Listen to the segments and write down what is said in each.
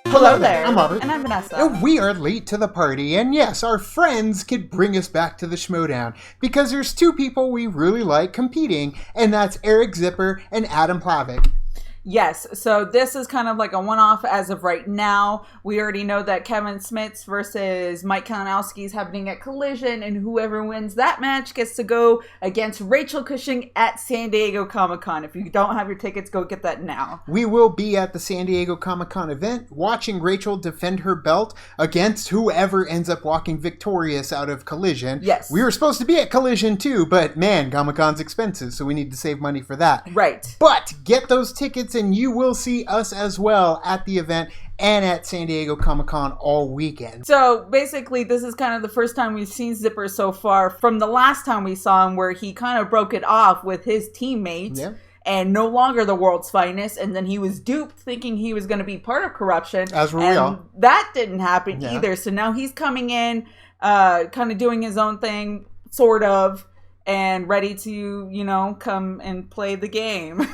Hello there. I'm Robert. And I'm Vanessa. And we are late to the party, and yes, our friends could bring us back to the Schmoedown, because there's two people we really like competing, and that's Eric Zipper and Adam Hlavac. Yes, so this is kind of like a one-off as of right now. We already know that Kevin Smits versus Mike Kalinowski is happening at Collision, and whoever wins that match gets to go against Rachel Cushing at San Diego Comic-Con. If you don't have your tickets, go get that now. We will be at the San Diego Comic-Con event watching Rachel defend her belt against whoever ends up walking victorious out of Collision. Yes. We were supposed to be at Collision too, but man, Comic-Con's expensive, so we need to save money for that. Right. But get those tickets and you will see us as well at the event and at San Diego Comic-Con all weekend. So basically, this is kind of the first time we've seen Zipper so far from the last time we saw him, where he kind of broke it off with his teammates. Yeah. And no longer the world's finest, and then he was duped thinking he was going to be part of corruption. As were we all. That didn't happen either. So now he's coming in, kind of doing his own thing, sort of, and ready to, come and play the game.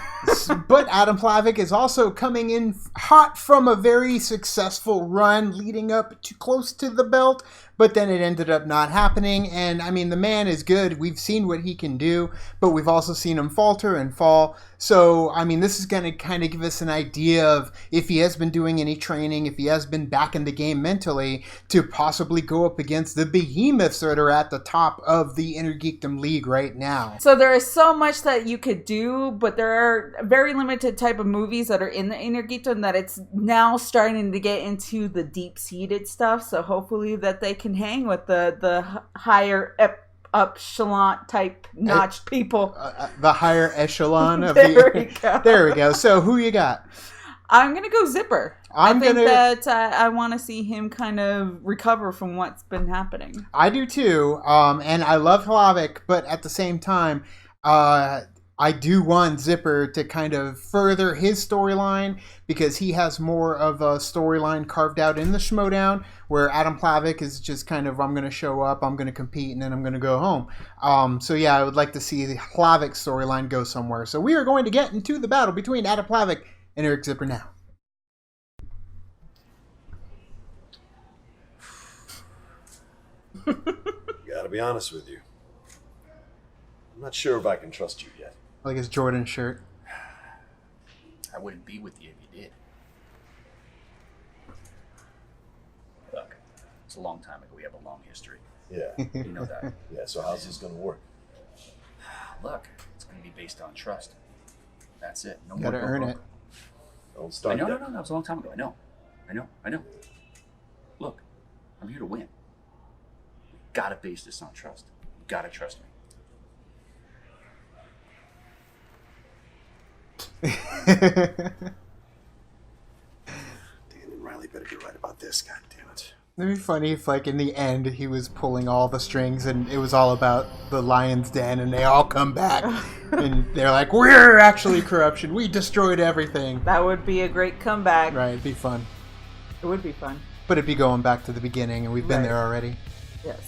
But Adam Hlavac is also coming in hot from a very successful run leading up to close to the belt, but then it ended up not happening. And I mean, the man is good. We've seen what he can do, but we've also seen him falter and fall. So, I mean, this is going to kind of give us an idea of if he has been doing any training, if he has been back in the game mentally to possibly go up against the behemoths that are at the top of the Inner Geekdom League right now. So there is so much that you could do, but there are very limited type of movies that are in the Inner Geekdom that it's now starting to get into the deep-seated stuff. So hopefully that they can hang with the higher echelon type notch people. The higher echelon of there we go. There we go. So who you got? I'm going to go Zipper. I think that I want to see him kind of recover from what's been happening. I do too. And I love Hlavac, but at the same time, I do want Zipper to kind of further his storyline because he has more of a storyline carved out in the Schmoedown, where Adam Hlavac is just kind of, I'm going to show up, I'm going to compete, and then I'm going to go home. So yeah, I would like to see the Hlavac storyline go somewhere. So we are going to get into the battle between Adam Hlavac and Eric Zipper now. Gotta be honest with you. I'm not sure if I can trust you yet. Like his Jordan shirt. I wouldn't be with you if you did. Look, it's a long time ago. We have a long history. Yeah. You know that. Yeah, so how's this gonna work? Look, it's going to be based on trust. That's it. No Gotta more. earn it. Don't start No, that. it was a long time ago. I know. Look, I'm here to win. We gotta base this on trust. You gotta trust me. Dan and Riley better be right about this, god damn it. It'd be funny if, like, in the end, he was pulling all the strings and it was all about the Lion's Den and they all come back and they're like, we're actually corruption. We destroyed everything. That would be a great comeback. Right, it'd be fun. It would be fun. But it'd be going back to the beginning and we've been there already. Yes.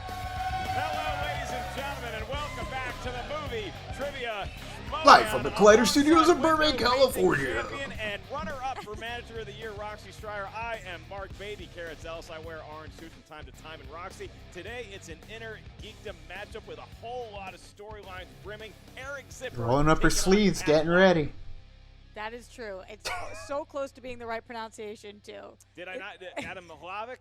Hello, ladies and gentlemen, and welcome back to the movie Trivia Schmoedown. Live from the Collider Studios in Burbank, California. Champion and runner-up for Manager of the Year, Roxy Stryer. I am Mark Baby Carrots Ellis. I wear orange suit from time to time. And Roxy, today it's an Inner Geekdom matchup with a whole lot of storylines brimming. Eric Zipper Rolling up her sleeves, getting ready. That is true. It's so close to being the right pronunciation, too. Did I not? Adam Hlavac?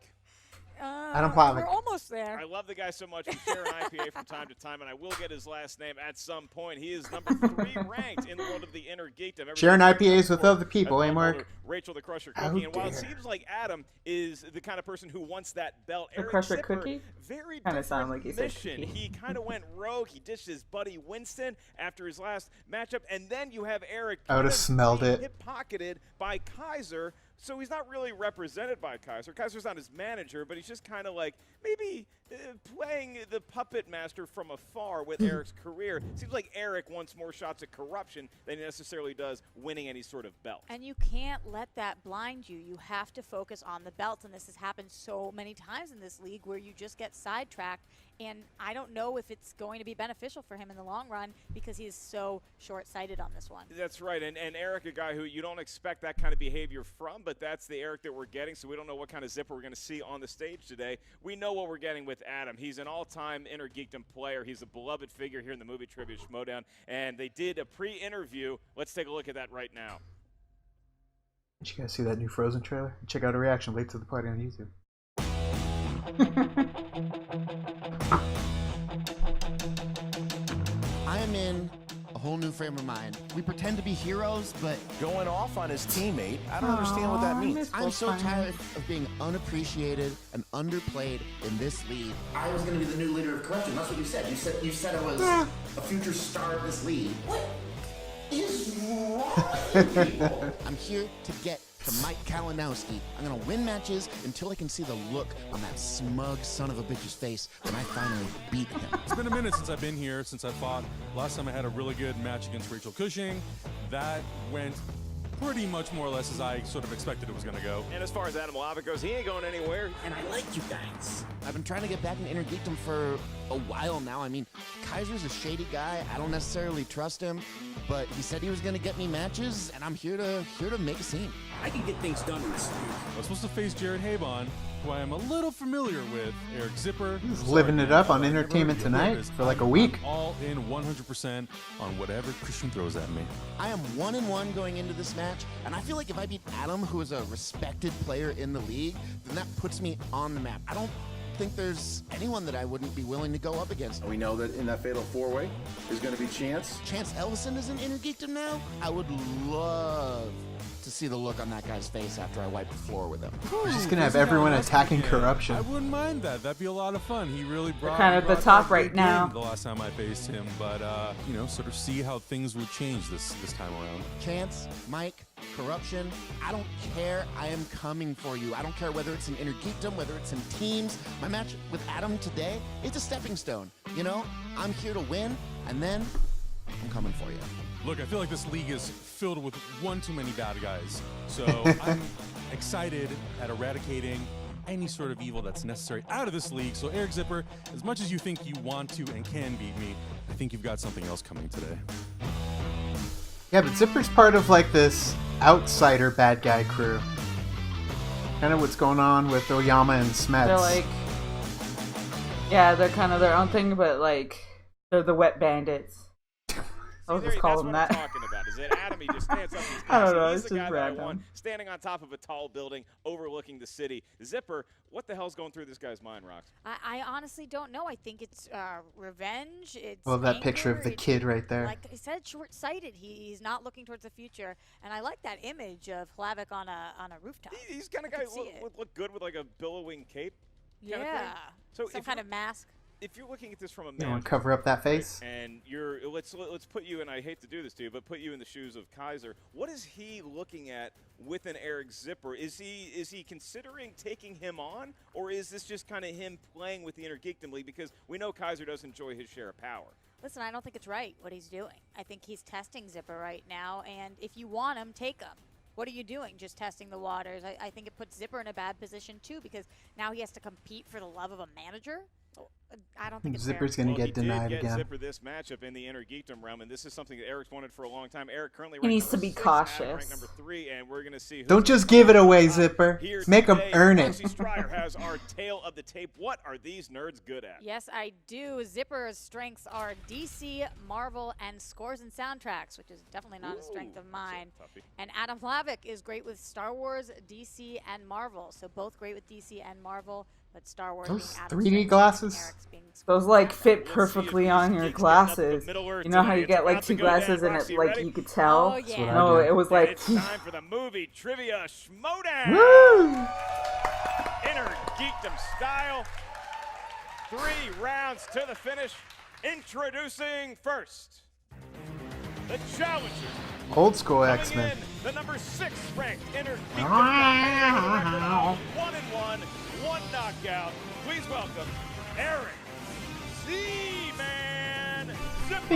Adam Hlavac. We're almost there. I love the guy so much. We share an IPA from time to time, and I will get his last name at some point. He is number 3 ranked in the world of the Inner Geekdom. Sharing IPAs with other people, eh, Mark? Rachel the Crusher How Cookie. And while it dare. seems like Adam is the kind of person who wants that belt, The Eric Crusher Zipper, Cookie? very Kinda different sound like you said mission. cookie. He kind of went rogue. He ditched his buddy Winston after his last matchup, and then you have Eric. I would've kind of smelled being it. Hip-pocketed by Kaiser. So he's not really represented by Kaiser. Kaiser's not his manager, but he's just kind of like maybe playing the puppet master from afar with Eric's career. Seems like Eric wants more shots at corruption than he necessarily does winning any sort of belt. And you can't let that blind you. You have to focus on the belts, and this has happened so many times in this league where you just get sidetracked and I don't know if it's going to be beneficial for him in the long run because he is so short-sighted on this one. That's right, and Eric, a guy who you don't expect that kind of behavior from, but that's the Eric that we're getting, so we don't know what kind of zipper we're going to see on the stage today. We know what we're getting with Adam. He's an all-time Inner Geekdom player. He's a beloved figure here in the movie trivia Schmoedown, and they did a pre-interview. Let's take a look at that right now. Did you guys see that new Frozen trailer? Check out a reaction late to the party on YouTube. I am in a whole new frame of mind. We pretend to be heroes, but Going off on his teammate, I don't understand what that means. I'm so tired of being unappreciated and underplayed in this league. I was going to be the new leader of corruption. That's what you said. You said I was a future star of this league. What is wrong with people? I'm here to get to Mike Kalinowski. I'm gonna win matches until I can see the look on that smug son of a bitch's face when I finally beat him. It's been a minute since I've been here, since I fought. Last time I had a really good match against Rachel Cushing. That went pretty much more or less as I sort of expected it was going to go. And as far as Adam Hlavac goes, he ain't going anywhere. And I like you guys. I've been trying to get back in Inner Geekdom for a while now. I mean, Kaiser's a shady guy. I don't necessarily trust him, but he said he was going to get me matches, and I'm here to make a scene. I can get things done in this league. I was supposed to face Jared Habon, who I am a little familiar with. Eric Zipper. He's living it up on Entertainment Tonight for like a week. I'm all in 100% on whatever Christian throws at me. I am 1-1 going into this match, and I feel like if I beat Adam, who is a respected player in the league, then that puts me on the map. I don't think there's anyone that I wouldn't be willing to go up against. We know that in that fatal four-way, there's going to be Chance. Chance Ellison is in Inner Geekdom now? I would love to see the look on that guy's face after I wipe the floor with him. We're just gonna have everyone attacking corruption. I wouldn't mind that. That'd be a lot of fun. He really brought. Kind of the top right now. The last time I faced him, but sort of see how things would change this time around. Chance, Mike, corruption. I don't care. I am coming for you. I don't care whether it's in Inner Geekdom, whether it's in teams. My match with Adam today, it's a stepping stone. You know, I'm here to win, and then I'm coming for you. Look, I feel like this league is filled with one too many bad guys. So I'm excited at eradicating any sort of evil that's necessary out of this league. So Eric Zipper, as much as you think you want to and can beat me, I think you've got something else coming today. Yeah, but Zipper's part of like this outsider bad guy crew. Kind of what's going on with Oyama and Smets. They're like, yeah, they're kind of their own thing, but like, they're the wet bandits. I'll just call them that. That's what I'm talking about. Is that Adam? He just stands up. I don't know. He's It's the just guy that I random. want, standing on top of a tall building, overlooking the city. Zipper, what the hell's going through this guy's mind, Rox? I honestly don't know. I think it's revenge. It's Well, that anger, picture of the it's, kid right there. Like I said, short-sighted. He's not looking towards the future, and I like that image of Hlavac on a rooftop. He's kind of guy look good with like a billowing cape. Kind of thing. Yeah. So Some kind of mask. if you're looking at this from a You man, want to cover up that face? and let's put you, and I hate to do this to you, but put you in the shoes of Kaiser. What is he looking at with an Eric Zipper? Is he considering taking him on, or is this just kind of him playing with the Inner Geekdom League? Because we know Kaiser does enjoy his share of power. Listen, I don't think it's right what he's doing. I think he's testing Zipper right now, and if you want him, take him. What are you doing? Just testing the waters. I think it puts Zipper in a bad position too, because now he has to compete for the love of a manager. I don't think it's Zipper's fair. going to get denied he did get again. Zipper this matchup in the Inner Geekdom realm, and this is something that Eric's wanted for a long time. Eric currently He needs ranked to number be 6, Adam cautious. ranked number 3, and we're going to see. Don't just give it away, Zipper. Make them earn it. Roxy Stryer has our tale of the tape. What are these nerds good at? Yes, I do. Zipper's strengths are DC, Marvel, and scores and soundtracks, which is definitely not a strength of mine. And Adam Hlavac is great with Star Wars, DC, and Marvel. So both great with DC and Marvel, but Star Wars Those being Adam's 3D strength and glasses? Eric's being Those like fit Let's see perfectly if on these your gigs getting up the glasses. Middle Earth You know how tonight. you It's get like about to two go down. glasses and Roxy, it like ready? you could tell. Oh, yeah. No, it was And like it's time for the movie trivia Schmoedown. Woo! Inner Geekdom style. 3 rounds to the finish. Introducing first, the challenger. Old school Coming X-Men. in, the number 6 ranked Inner Geekdom. 1-1, 1 knockout. Please welcome Eric Z-Man Zipper.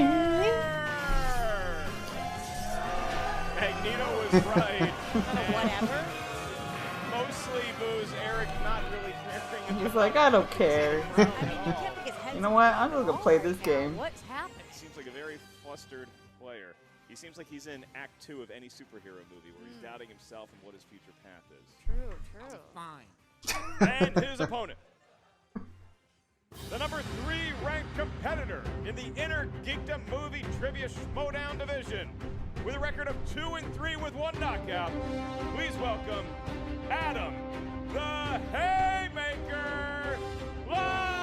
Magneto was right. Whatever. Mostly booze. Eric not really caring. he's like, I don't care. I mean, you can't pick his head You know what? I'm just gonna play this game. What's happening? Seems like a very flustered player. He seems like he's in Act 2 of any superhero movie where he's doubting himself and what his future path is. True. Fine. And his opponent, the number 3 ranked competitor in the Inner Geekdom Movie Trivia Schmoedown division, with a record of 2-3 with 1 knockout. Please welcome Adam the Haymaker Hlavac.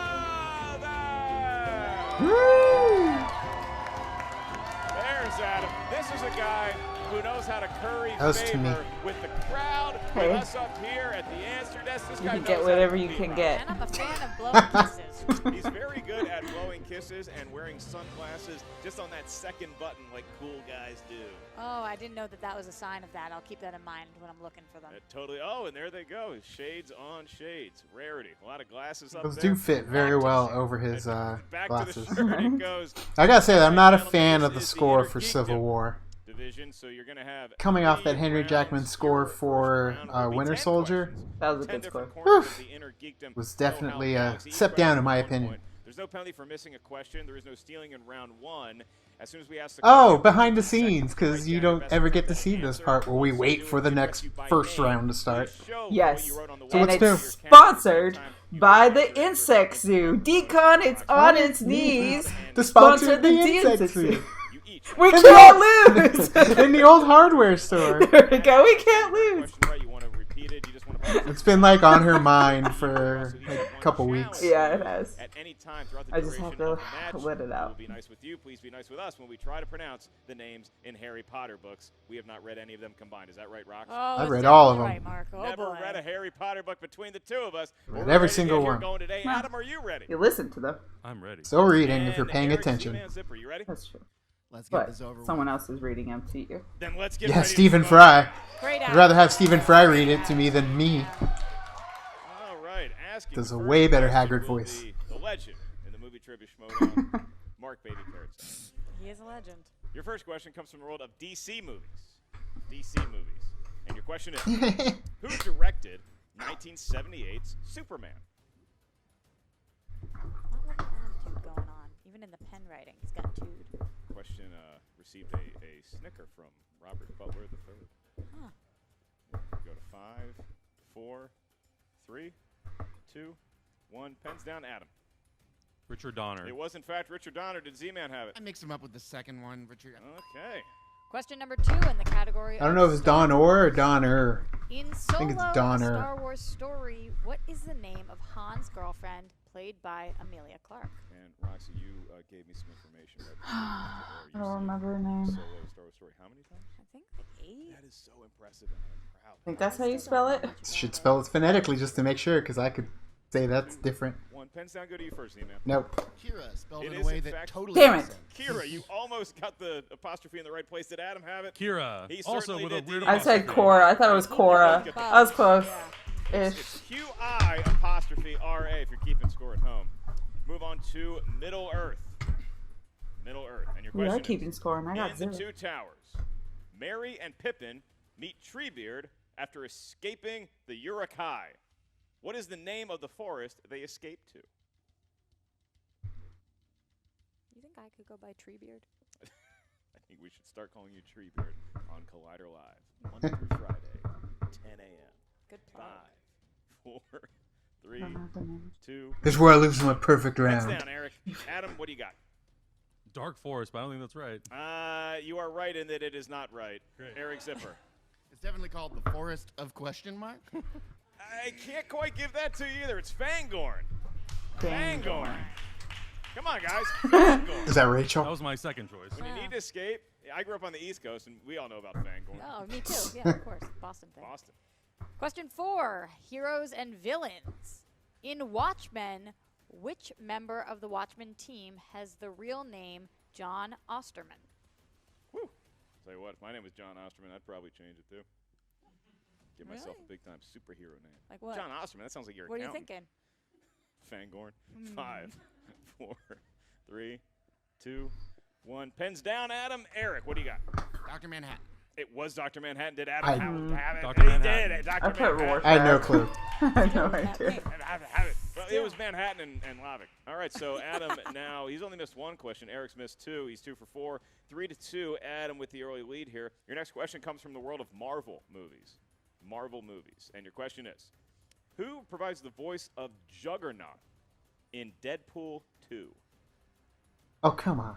There's Adam. This is a guy who knows how to curry favor with the crowd, with us up here at the answer desk. This You guy can knows get how whatever to you be can right. get. And I'm a fan of blowing kisses. He's very good at blowing kisses and wearing sunglasses just on that second button like cool guys do. Oh, I didn't know that was a sign of that. I'll keep that in mind when I'm looking for them. Totally. Oh, and there they go. Shades on shades. Rarity. A lot of glasses up Those there. do fit very well over his Back glasses. to the shirt it goes. I gotta say that I'm not a Gentlemen, fan this of the is score Inner for Geekdom Civil War. Division, so you're gonna have Coming off that 3 Henry rounds. Jackman score Your for first round will be Winter 10 Soldier questions. That was a 10 good score. different corners of the Inner Geekdom was know-how definitely a galaxy. Each step down round in my is 1 opinion. point. There's no penalty for missing a question. There is no stealing in round 1. As soon as we ask the Oh, question, behind the 15 seconds scenes, to because write you down your don't best ever get attempt to at see an this answer. part where we Once wait you for the do, next we address you by first name. round to start. Please show Yes. what you wrote on the So And let's whiteboard it's to your camera. sponsored Time you by can the answer it. Insect Zoo. Decon, it's on its knees. The Sponsor sponsor of the the Insect Zoo. Zoo. You each We In can't lose! In the old hardware store. There we go, we can't lose! question right, you want to repeat it, you just want to It's been like on her mind for like a couple weeks. Yeah, it has. At any time throughout the I just duration have to of the match, let it out. We'll be nice with you. Please be nice with us when we try to pronounce the names in Harry Potter books. We have not read any of them combined. Is that right, Rox? Oh, I've it's read all of definitely them. Right, Mark. Oh, Never boy. read a Harry Potter book between the two of us. Read We're every ready to single get here one. Going today. Well, Adam, are you ready? You listen to them. I'm ready. Still reading if you're And paying Eric, attention. Z-Man Zipper, you ready? That's true. Let's get But this over someone with. else is reading them to you. Then let's get Yeah, ready Stephen to Fry. Great I'd out. rather have Stephen Fry read it to me than me. All right, asking Does the a first way better question Hagrid will voice. be the legend in the movie Trivia Schmoedown, Mark Baby Carrots. He is a legend. Your first question comes from the world of DC movies. DC movies. And your question is, who directed 1978's Superman? Not really attitude going on. Even in the pen writing, he's got tude. Question received a snicker from Robert Butler III. Huh. Go to 5, 4, 3, 2, 1. Pens down, Adam. Richard Donner. It was, in fact, Richard Donner. Did Z-Man have it? I mixed him up with the second one, Richard. Okay. Question number 2 in the category. I don't know if it's Don or Donner. In Solo, think it's a Donner. Star Wars story, what is the name of Han's girlfriend, played by Amelia Clark? And Roxy, you gave me some information. I don't remember her name. Solo Star Wars story. How many times? I think like 8. That is so impressive, and I'm proud. I think that's how you spell it. Should spell it phonetically just to make sure, because I could say that's different. 1. Pens down. Go to you first, Z-Man. Nope. Kira, spelled It in is, a way in that fact- totally Damn makes it. sense. Kira, you almost got the apostrophe in the right place. Did Adam have it? Kira. He Also certainly with a did. weird I said apostrophe. Cora. I thought it was Cora. I was close. Yeah. Ish. It's Q-I apostrophe R-A if you're keeping score at home. Move on to Middle Earth. Middle Earth. And your We question are keeping is, score, and I got in the zero. Two Towers, Merry and Pippin meet Treebeard after escaping the Uruk-hai. What is the name of the forest they escaped to? You think I could go by Treebeard? I think we should start calling you Treebeard on Collider Live, Monday through Friday, 10 a.m. Good 5, plug. 4, 3, I don't know the name. 2. This is where I lose my perfect Hands round. down, Eric. Adam, what do you got? Dark Forest, but I don't think that's right. You are right in that it is not right. Great. Eric Zipper. It's definitely called the Forest of Question Mark. I can't quite give that to you either. It's Fangorn. Fangorn. Come on, guys. Fangorn. Is that That Rachel? was my second choice. When you need to escape, I grew up on the East Coast, and we all know about Fangorn. Oh, me too. Yeah, of course. Boston thing. Boston. Question 4, heroes and villains. In Watchmen, which member of the Watchmen team has the real name John Osterman? Whew. Tell you what, if my name was John Osterman, I'd probably change it too. Give myself Really? a big-time superhero name. Like what? John Osterman, that sounds like your What are you accountant. thinking? Fangorn. 5, 4, 3, 2, 1. Pens down, Adam. Eric, what do you got? Dr. Manhattan. It was Dr. Manhattan. Did Adam have it? Dr. He Manhattan. did it. Dr. I put Manhattan. Rorschach. I had no clue. I had no idea. Have it. Well, it was Manhattan and Hlavac. All right, so Adam now, he's only missed one question. Eric's missed two. He's 2 for 4. 3-2. Adam with the early lead here. Your next question comes from the world of Marvel movies. Marvel movies. And your question is, who provides the voice of Juggernaut in Deadpool 2? Oh, come on.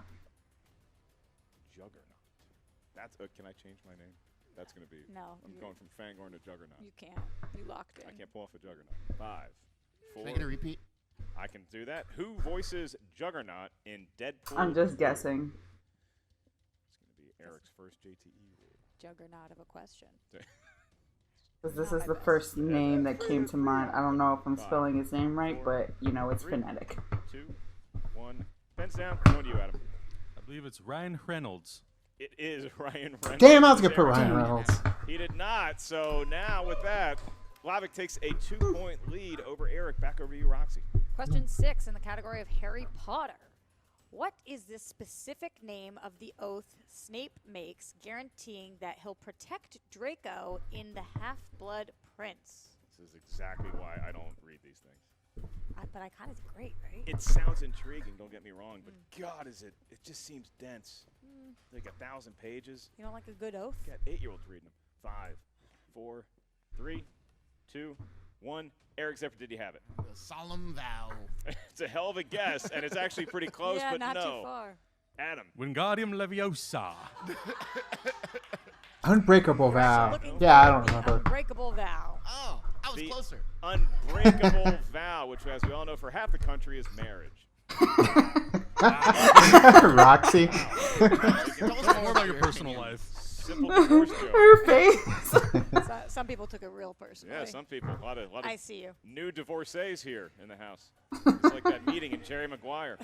Juggernaut. That's. Can I change my name? That's going to be. No. I'm going from Fangorn to Juggernaut. You can't. You locked in. I can't pull off a Juggernaut. 5, 4. Can I get a repeat? I can do that. Who voices Juggernaut in Deadpool? I'm just guessing. It's going to be Eric's first JTE rule. Juggernaut of a question. Because this is the first name that came to mind. I don't know if I'm spelling his name right, but, you know, it's phonetic. 2, 1. Pens down. Going to you, Adam. I believe it's Ryan Reynolds. It is Ryan Reynolds. Damn, I was going to put Ryan Reynolds. He did not. So now with that, Hlavac takes a 2-point lead over Eric. Back over to you, Roxy. Question 6 in the category of Harry Potter. What is the specific name of the oath Snape makes, guaranteeing that he'll protect Draco in The Half-Blood Prince? This is exactly why I don't read these things. But Icon is great, right? It sounds intriguing, don't get me wrong, but God, it just seems dense. Like 1,000 pages. You don't like a good oath? Got 8-year-olds reading them. 5, 4, 3, 2, 1. Eric Zephyr, did you have it? The solemn vow. It's a hell of a guess, and it's actually pretty close, Yeah, but not no. too far. Adam. Wingardium Leviosa. Unbreakable vow. Looking Yeah, I for don't the remember. Unbreakable vow. Oh, I was The closer. Unbreakable vow, which, as we all know, for half the country is marriage. Roxy. Tell us more about your personal life. Simple divorce joke. Her face. Some people took it real personally. Yeah, some people. A lot of I see you. new divorcees here in the house. It's like that meeting in Jerry Maguire.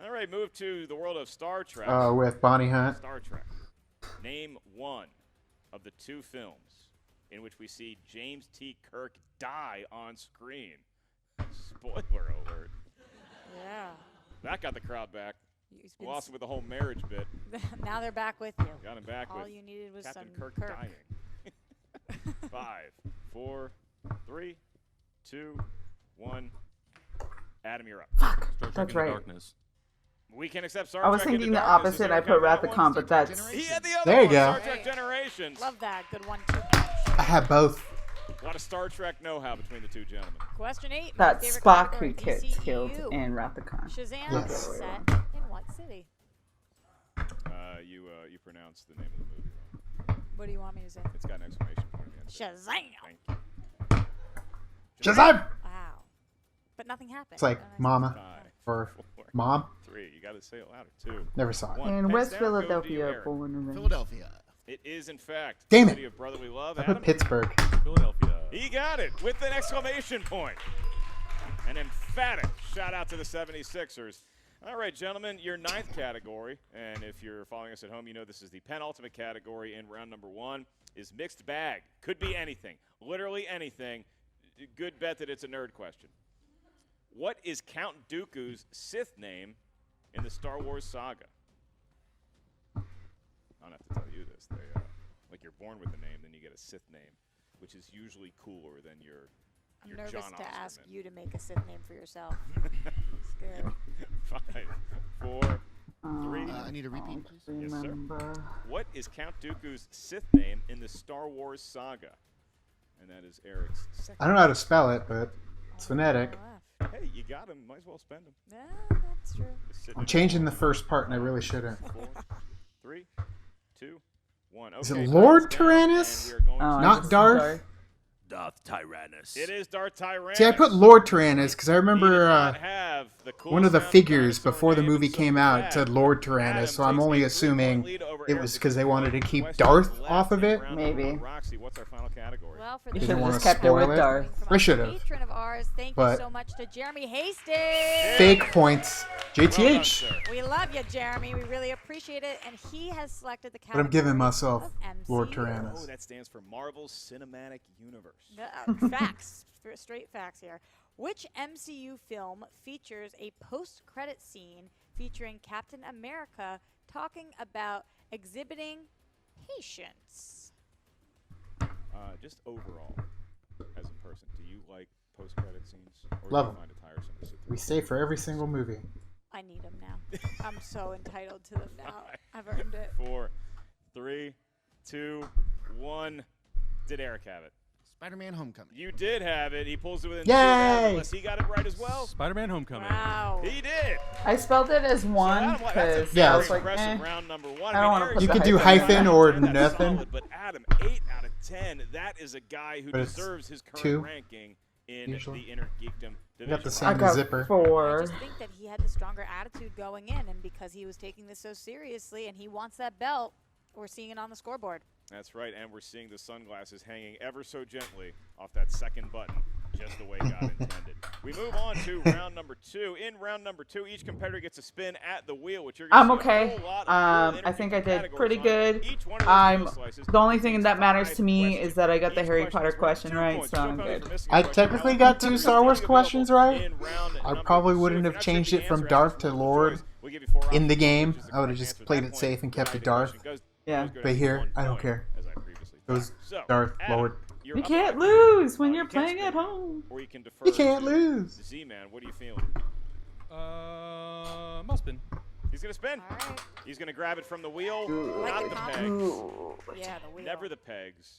All right, move to the world of Star Trek. With Bonnie Hunt. Star Trek. Name one of the 2 films in which we see James T. Kirk die on screen. Spoiler alert. Yeah. That got the crowd back. He's been Lost him with the whole marriage bit. Now they're back with you. Got him back All with you needed was Captain some Kirk dying. 5, 4, 3, 2, 1. Adam, you're up. Fuck. Star Trek That's Into right. Darkness. We can accept Star I was Trek Into thinking the Darkness. Is opposite. there I a put count of that one? Rathacon, but that's... He had the other There you one, go. Star Trek Generations. Love that. Good 1-2 I have both. A lot of Star Trek know-how between the 2 gentlemen. Question 8. That's my favorite Spock who category, gets DCEU. killed in Rathacon. Shazam Yes. is set in what city? You pronounced the name of the movie wrong. What do you want me to say? It's got an exclamation point at the end. Shazam! Thank you. Shazam! Wow. But nothing happened. It's like And I- Mama 5, for 4, Mom. 3. You got to say it louder. 2. Never saw it. 1. In Pens West down, go to you, Philadelphia, Eric. born and raised. Philadelphia. It is, in fact, Damn the it. city of brotherly love. I Adam? put Pittsburgh. Philadelphia. He got it with an exclamation point. An emphatic shout out to the 76ers. All right, gentlemen, your 9th category, and if you're following us at home, you know this is the penultimate category in round number 1, is mixed bag. Could be anything, literally anything. Good bet that it's a nerd question. What is Count Dooku's Sith name in the Star Wars saga? I don't have to tell you this. They, like you're born with a name, then you get a Sith name, which is usually cooler than your I'm nervous John to ask Osterman. you to make a Sith name for yourself. Scared. 5, 4, 3. I need a repeat, please. Yes, sir. Remember. What is Count Dooku's Sith name in the Star Wars saga? And that is Eric's second. I don't know how to spell it, but it's phonetic. Hey, you got him. Might as well spend him. Yeah, that's true. I'm changing the first part, and I really shouldn't. 4, 3, 2, 1. Okay, Is it time's Lord down, Tyrannus? and we are going Oh, to- Not Darth? Darth. Darth Tyrannus. It is Darth Tyrannus. See, I put Lord Tyrannus because I He did remember not have the one of the coolest figures dinosaur before the name, movie and so came with out that, said Lord Adam Tyrannus, so I'm takes only a 3-point assuming lead over it Eric was with because they wanted to one keep question Darth left off of in it. round Maybe. number one. Roxy, what's our final category? Well, for You this should Didn't have wanna just kept it spoil with it. Darth. from I a should've. patron of ours, thank you But- so much to Jeremy Hastings. Fake points. Well done, JTH. sir. We love you, Jeremy. We really appreciate it. And he has selected the But category I'm giving myself of MCU. Lord Oh, Tyrannus. that stands for Marvel Cinematic Universe. Facts. Straight facts here. Which MCU film features a post-credit scene featuring Captain America talking about exhibiting Patience. Just overall, as a person, do you like post-credit scenes? Or Love do 'em. you find it tiresome to sit through? We stay for every single movie. I need them now. I'm so entitled to them now. I've earned it. 4, 3, 2, 1. Did Eric have it? Spider-Man Homecoming. You did have it. He pulls it within Yay! 2 minutes, unless he got it right as well. Spider-Man Homecoming. Wow. He did. I spelled it as one Adam, that's a because Yeah. I very was like, impressive round number 1. I don't wanna Eric, put You the could do hyphen hyphen on or and that's nothing. solid, but Adam, 8 out of 10. That is a guy who But it's deserves his current 2, ranking in usually. the Inner Geekdom You division. got the I same got zipper. I 4. just think that he had the stronger attitude going in, and because he was taking this so seriously and he wants that belt, we're seeing it on the scoreboard. That's right, and we're seeing the sunglasses hanging ever so gently off that second button, just the way God intended. We move on to round number 2. In round number 2, each competitor gets a spin at the wheel, which you're going I'm to see a okay. whole lot of cool I think I interview did pretty categories on good. each one of those wheel slices. The only thing Contains that matters 5 to me questions. is that I got the Each Harry question Potter is worth question 2 right, points. so No I'm penalty good. for missing a I question. technically Now, got 2 competitors Star Wars still questions available right. in round I number probably 2. wouldn't If have you're not changed sure it the from answer, Darth ask to us multiple Lord choice. We'll give you 4 in the options, game. which is the I would have correct just answer. played That it point safe and kept goes it to Darth. question. Goes Yeah. good But at here, 1 I don't point, care. as I previously It was thought. So, Darth Adam, Lord. you're You up can't next. lose when You you're can playing spin, at home. or you can defer You can't to lose. Z-Man. What are you feeling? I'll spin. He's going to spin. All right. He's going to grab it from the wheel, Like not the the comp. pegs. Yeah, the wheel. Never the pegs.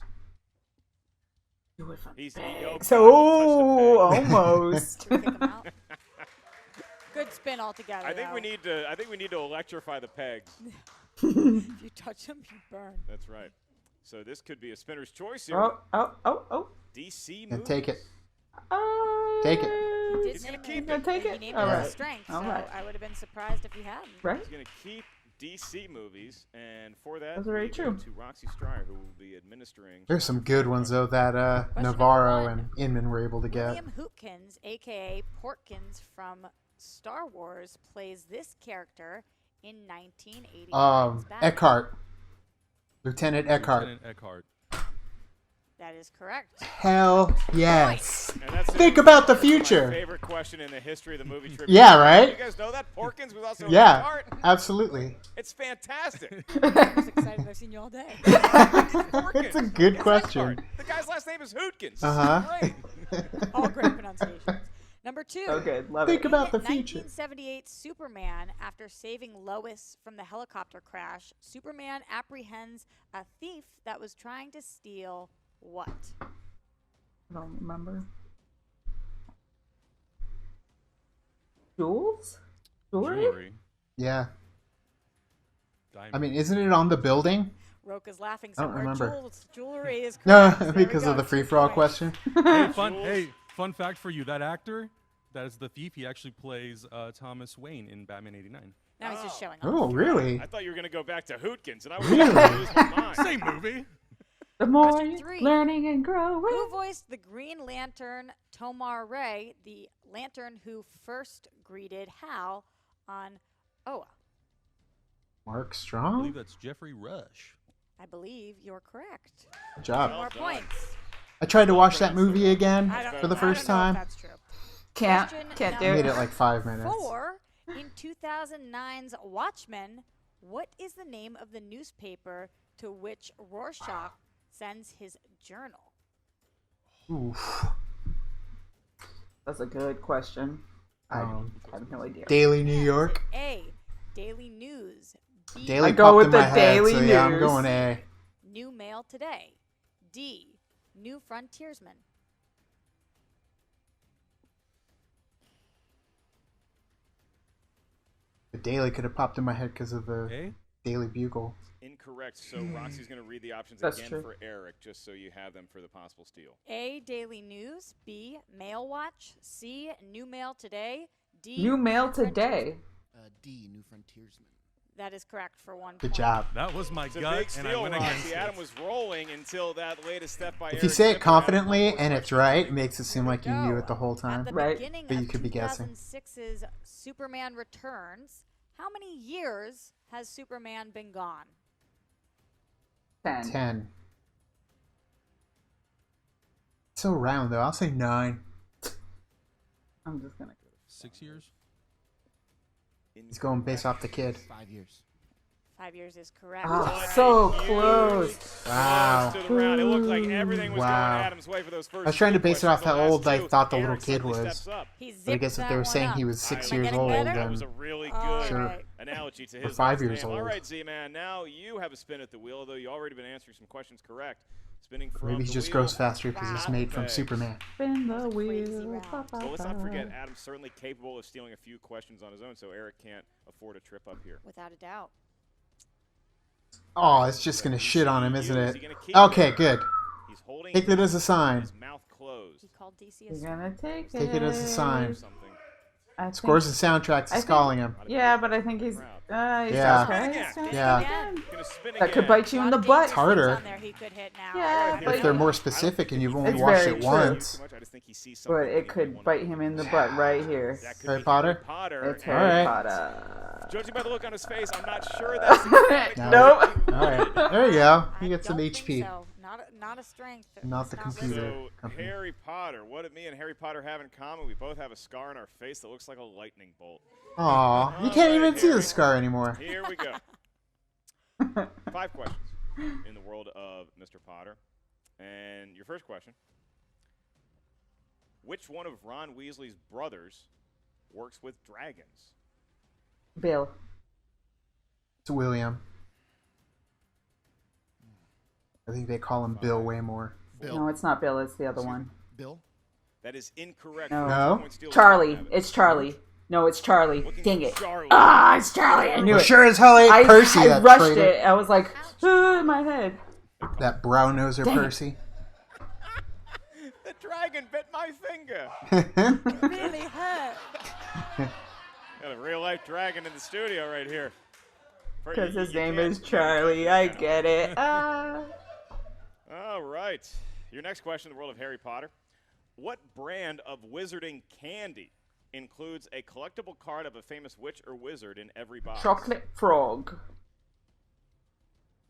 Do it from He's the oh, pegs. God, he touched So the peg. almost. Should we kick him out? Good spin altogether. I think though. we need to. I think we need to electrify the pegs. If you touch him, you burn. That's right. So this could be a spinner's choice here. Oh. DC And moves. take it. Take it. He did He's gonna name keep it. it. Gonna take He it? named All it right. as strength, All so right. I would have been surprised if he hadn't. Right? He's going to keep DC movies, and for that, Those are very we go true. to Roxy Stryer, who will be administering. There's some good ones though that Navarro and Inman were able to get. William Hootkins, a.k.a. Portkins from Star Wars, plays this character in 1989's Batman. Eckhart. Lieutenant Eckhart. Lieutenant Eckhart. That is correct. Hell yes. And that's Think about the my future. favorite question in the history of the movie trivia. Yeah, right? You guys know that Porkins was also Yeah, Eckhart? absolutely. It's fantastic. I'm most excited I've seen you all day. It's a good question. Eckhart. The guy's last name is Hootkins. Uh-huh. Great. All great pronunciations. Number 2. Oh, good. Love Think it. about the In future. 1978 Superman, after saving Lois from the helicopter crash, Superman apprehends a thief that was trying to steal what? I don't remember. Jewels? Jewelry? Yeah. Diamond. I mean, isn't it on the building? Roka's laughing I don't somewhere. remember. Jewelry is No, correct. There we because go. of the 2 free-for-all points. question. Fun fact for you: that actor, that is the thief. He actually plays Thomas Wayne in Batman '89. Now he's just showing off. Oh, really? I thought you were going to go back to Hootkins, and I was going to lose my mind. Same movie. The more Question you're 3. learning and growing. Who voiced the Green Lantern Tomar Ray, the lantern who first greeted Hal on Oa? Mark I Strong? believe that's Jeffrey Rush. I believe you're correct. Good 2 job. more points. I tried to watch that movie again I don't- for the I first don't know if time. that's true. Can't Question do I it. made it like 5 minutes. 4. In 2009's Watchmen, what is the name of the newspaper to which Rorschach sends his journal? Oof. That's a good question. I have no idea. Daily New York. A. Daily News. B. Daily I go popped with in the my head, Daily so yeah, I'm News. going A. New Mail Today. D. New Frontiersman. The Daily could have popped in my head because of the A? Daily Bugle. Incorrect. So Roxy's going to read the options That's again true. for Eric, just so you have them for the possible steal. A. Daily News. B. Mail Watch. C. New Mail Today. D. New mail Frontiersman. today. D, New Frontiersman. That is correct for 1 Good point. job. That was my It's a gut, big and I steal, went Roxy. against Adam it. was rolling until that latest step by If Eric you say it Zipper. confidently Adam, and it's right, it makes it seem like you knew go. it the whole At time. the Right. beginning But you of could be guessing. 2006's Superman Returns, how many years has Superman been gone? 10. 10. So round though. I'll say 9. I'm just gonna go. 6 years. He's going based off the kid. 5 years. 5 years is correct. Oh, so close. Wow. To the round. It looked like everything was going Adam's way for those first I was trying to two base it off questions. how The old I last thought the two, little Eric kid suddenly was. steps up. But I guess if they were saying he was 6 years old, That then was a really All good right. analogy to his 5 last years name. old. All right, Z-Man, now you have a spin at the wheel, although you already been answering some questions correct. Spinning from maybe he the just wheel. grows faster because he's made from Okay. Superman. Spin the wheel. Well, let's not forget, Adam's certainly capable of stealing a few questions on his own, so Eric can't afford a trip up here. Without a doubt. Oh, it's just gonna shit on him, isn't Is it? he gonna keep Okay, it? good. He's holding Take that as a sign. his mouth closed. He called DC You're a gonna take it. Take it as a sign. Something. I think- Scores and soundtracks is think- calling him. Yeah, but I think he's Yeah. okay. Yeah. Gonna spin That could again. bite you in the butt. It's harder. On there he could hit now. Yeah, If they're more specific and you've only It's watched very it true. once. I just think he sees But something it could bite him in the butt right here. That could Harry be Potter? Potter. It's and Harry Alright. Potter. Judging by the look on his face, I'm not sure that's the No. Nope. Alright, there you go. You I get some don't HP. think so. Not a strength. Not It's the listed. computer. So, company. Harry Potter. What do me and Harry Potter have in common? We both have a scar on our face that looks like a lightning bolt. Aw, you can't even see Harry. the scar anymore. Here we go. 5 questions in the world of Mr. Potter. And your first question. Which one of Ron Weasley's brothers works with dragons? Bill. It's William. I think they call him Bill way more. No, it's not Bill. It's the other one. Bill? That is incorrect. No. No? Charlie. It's Charlie. No, it's Charlie. Looking Dang for it. Charlie. Ah, it's Charlie. I knew Well, it. sure as hell ain't Percy, I that rushed traitor. it. I was like, in my head. That brown noser Dang it. Percy. The dragon bit my finger. It really hurt. Got a real life dragon in the studio right here. Because his You name can't- is Charlie. I get it. Ah. All right. Your next question in the world of Harry Potter. What brand of wizarding candy includes a collectible card of a famous witch or wizard in every box? Chocolate frog.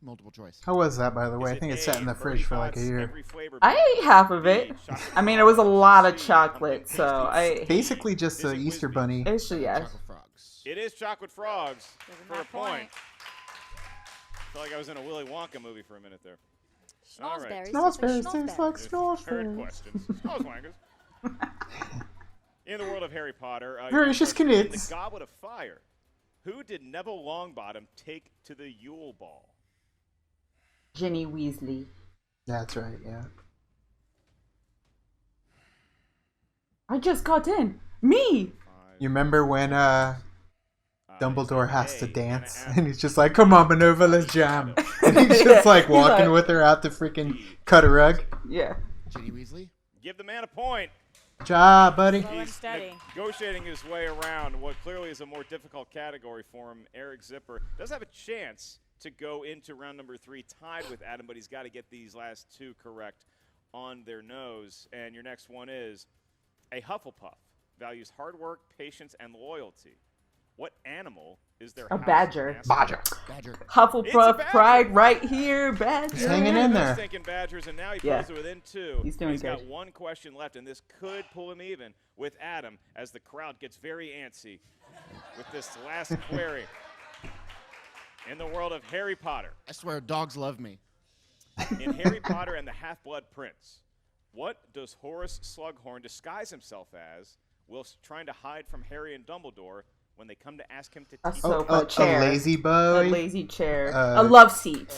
Multiple choice. How was that, by the way? Is I think it it sat in the A, fridge for like a Bertie year. Bott's every flavor I bean? ate half of it. B, chocolate I mean, it was a frogs, lot of C, chocolate, pumpkin so pasty, I. Basically just the Is it Easter Whiz bunny. It's yes. Chocolate frogs. It is chocolate frogs Give him for a that point. point. Felt like I was in a Willy Wonka movie for a minute there. All right. Schnozberries. Snozzberries taste like Third Snozzberries. question. Snozzwangers. In the world of Harry Potter, Gracious in the Knits. Goblet of Fire, who did Neville Longbottom take to the Yule Ball? Ginny Weasley. That's right, yeah. I just got in. Me. You remember when Dumbledore has to A, dance, and a and he's just like, "Come on, Minerva, let's jam," and he's just like He's walking like- with her out to freaking cut a rug. Yeah. Ginny Weasley? Give the man a point. Good job, buddy. Slow and He's steady. negotiating his way around what clearly is a more difficult category for him. Eric Zipper does have a chance to go into round number 3 tied with Adam, but he's got to get these last 2 correct on their nose. And your next one is a Hufflepuff values hard work, patience, and loyalty. What animal is their A house badger. mascot? Badger. It's a Hufflepuff badger. pride right here, badger. He's hanging in there. Thinking Badgers, and now he Yeah. pulls it within 2. He's doing He's got good. 1 question left, and this could pull him even with Adam as the crowd gets very antsy with this last query. In the world of Harry Potter, I swear, dogs love me. in Harry Potter and the Half-Blood Prince, what does Horace Slughorn disguise himself as whilst trying to hide from Harry and Dumbledore when they come to ask him to A teach sofa a chair. lazy A boy. lazy chair. Uh, a love seat.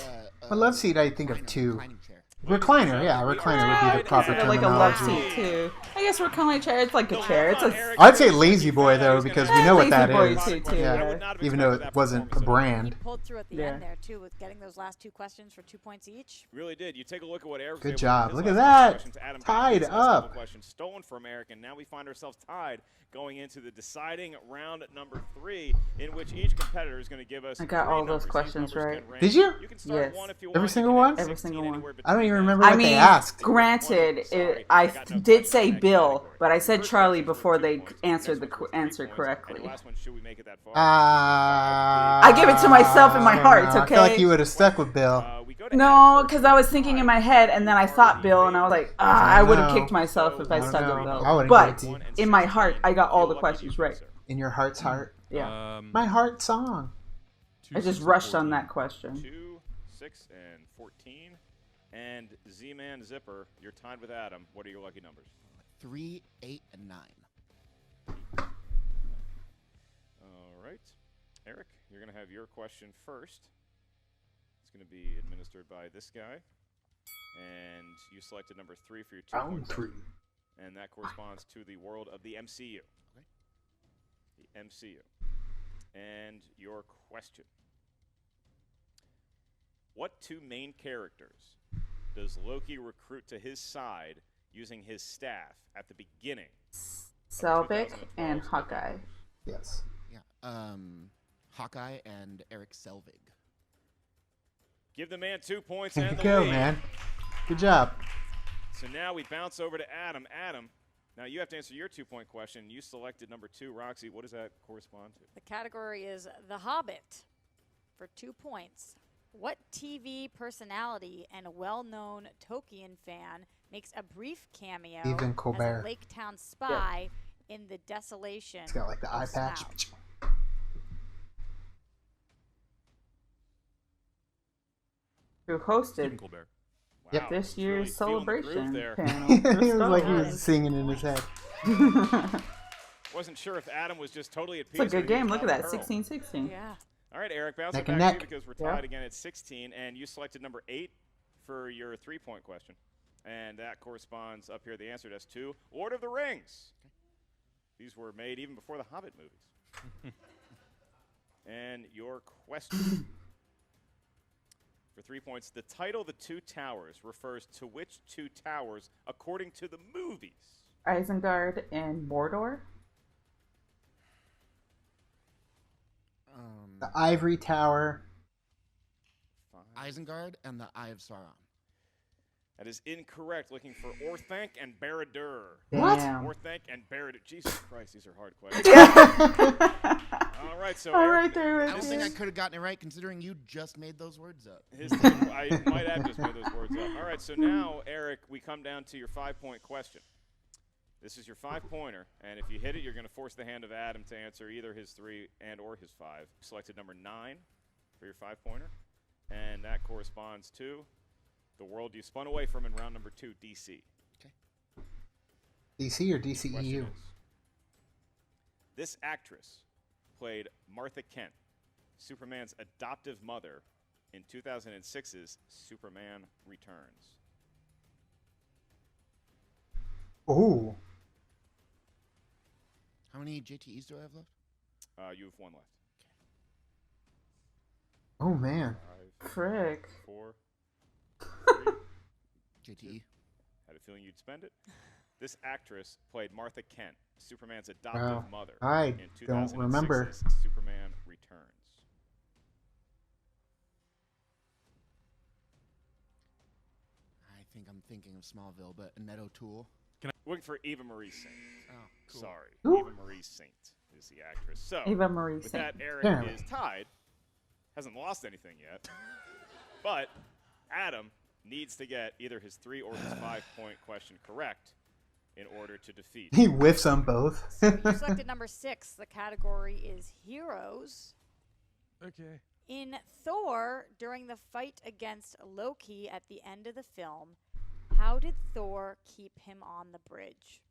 A love seat, I think of 2. Reclining chair. Recliner, yeah, recliner would be the proper Sort of like a love terminology. seat too. I guess we're kind of like chair. It's like a chair. It's a. I'd say lazy boy though, because we know what Lazy that boy is. too, Yeah, even though it wasn't a brand. Pulled through at the Yeah. end there too with getting those last 2 questions for 2 points each. Really did. You take a look at what Eric was Good able to job. do Look his at last couple that. questions. Adam Tied his last couple up. questions stolen from Eric, and now we find ourselves tied going into the deciding round number 3, in which each competitor is going to give us. I got 3 all those numbers. These questions numbers right. can range. Did you? You can start Yes. 1 if you Every want. single You can one? add Every 16 single one. anywhere I don't even between remember that. what they asked. Granted, Sorry, I got no did questions say in that Bill, category. but I said First Charlie question for before 2 they points. answered Next the one for 3 answer points. correctly. And the last one, should we make it that far? I give it to myself in my heart, I feel okay? like you would have stuck with Bill. We go to No, Adam first. because I was thinking in my head, and then I thought Bill, and I was like, I would have know. kicked myself if I I don't stuck know. with I Bill. would've But given it in my heart, I got all the questions right. In your heart's heart. Yeah. My heart song. I just rushed on that question. 2, 6, and 14. And Z-Man Zipper, you're tied with Adam. What are your lucky numbers? 3, 8, and 9. All right. Eric, you're going to have your question first. It's going to be administered by this guy. And you selected number 3 for your 2 Round 3. And that corresponds to the world of the MCU. Okay. The MCU. And your question. What 2 main characters does Loki recruit to his side using his staff at the beginning? Selvig and Hawkeye. Yes. Yeah. Hawkeye and Eric Selvig. Give the man 2 points There and you the go, lead. man. Good job. So now we bounce over to Adam. Adam, now you have to answer your 2-point question. You selected number 2. Roxy, what does that correspond to? The category is The Hobbit for 2 points. What TV personality and a well-known Tolkien fan makes a brief cameo Stephen as Colbert. a Lake Town spy in The Desolation It's got like the eye of patch. Smaug? Who Stephen hosted Colbert. Yep. this he's really year's feeling the groove celebration there. panel? It was like he Nice. was singing in his head. Wasn't sure if Adam was just totally at peace. It's a or good he was game. Look at having that, a hurl. 16-16. Yeah. All right, Eric, bounce Neck it and back to you neck. because we're Yeah. tied again at 16, and you selected number 8 for your 3-point question. And that corresponds up here, the answer to S2, Lord of the Rings. These were made even before the Hobbit movies. And your question. For 3 points, the title The Two Towers refers to which 2 towers according to the movies? Isengard and Mordor. The Ivory Tower. Isengard and the Eye of Sauron. That is incorrect. Looking for Orthanc and Barad-dûr. What? Damn. Orthanc and Barad-dûr. Jesus Christ, these are hard questions. All right, so All Eric, right there I with don't you. think I could have gotten it right considering you just made those words up. I might have just made those words up. All right, so now, Eric, we come down to your 5-point question. This is your 5-pointer, and if you hit it, you're going to force the hand of Adam to answer either his 3 and or his 5. Selected number 9 for your 5-pointer, and that corresponds to the world you spun away from in round number 2, DC. DC or Question DCEU? is, this actress played Martha Kent, Superman's adoptive mother, in 2006's Superman Returns. Ooh. How many JTEs do I have left? You have 1 left. Oh, man. 5, Frick. 4, JTE. Had a feeling you'd spend it. This actress played Martha Kent, Superman's adoptive Wow. mother, I in don't 2006's remember. Superman Returns. I think I'm thinking of Smallville, but Annette O'Toole. Looking for Eva Marie Saint. Oh, cool. Sorry, Who? Eva Marie Saint is the actress. So Eva Marie with Saint. that, Eric Apparently. is tied. Hasn't lost anything yet. But Adam needs to get either his 3 or his 5-point question correct in order to defeat. He whiffs on both. So you selected number 6. The category is Heroes. Okay. In Thor, during the fight against Loki at the end of the film, how did Thor keep him on the bridge?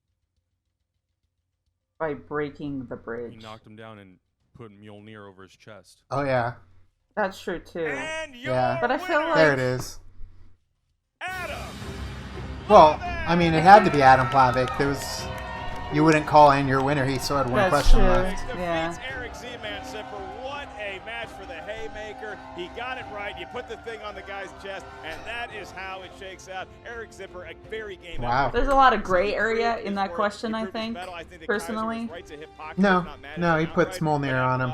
By breaking the bridge. He knocked him down and put Mjolnir over his chest. Oh, yeah. That's true too. And your Yeah. But I feel winner, like There it is. Adam. Well, I mean, it had to be Adam Plavik. There was... You wouldn't call in your winner. He still had 1 That's question true. left. Defeats Yeah. Eric Z-Man Zipper. What a match for the Haymaker. He got it right. You put the thing on the guy's chest, and that is how it shakes out. Eric Zipper, a very game. Wow. There's a lot of gray area in that question, I think, personally. No, he puts Mjolnir on him.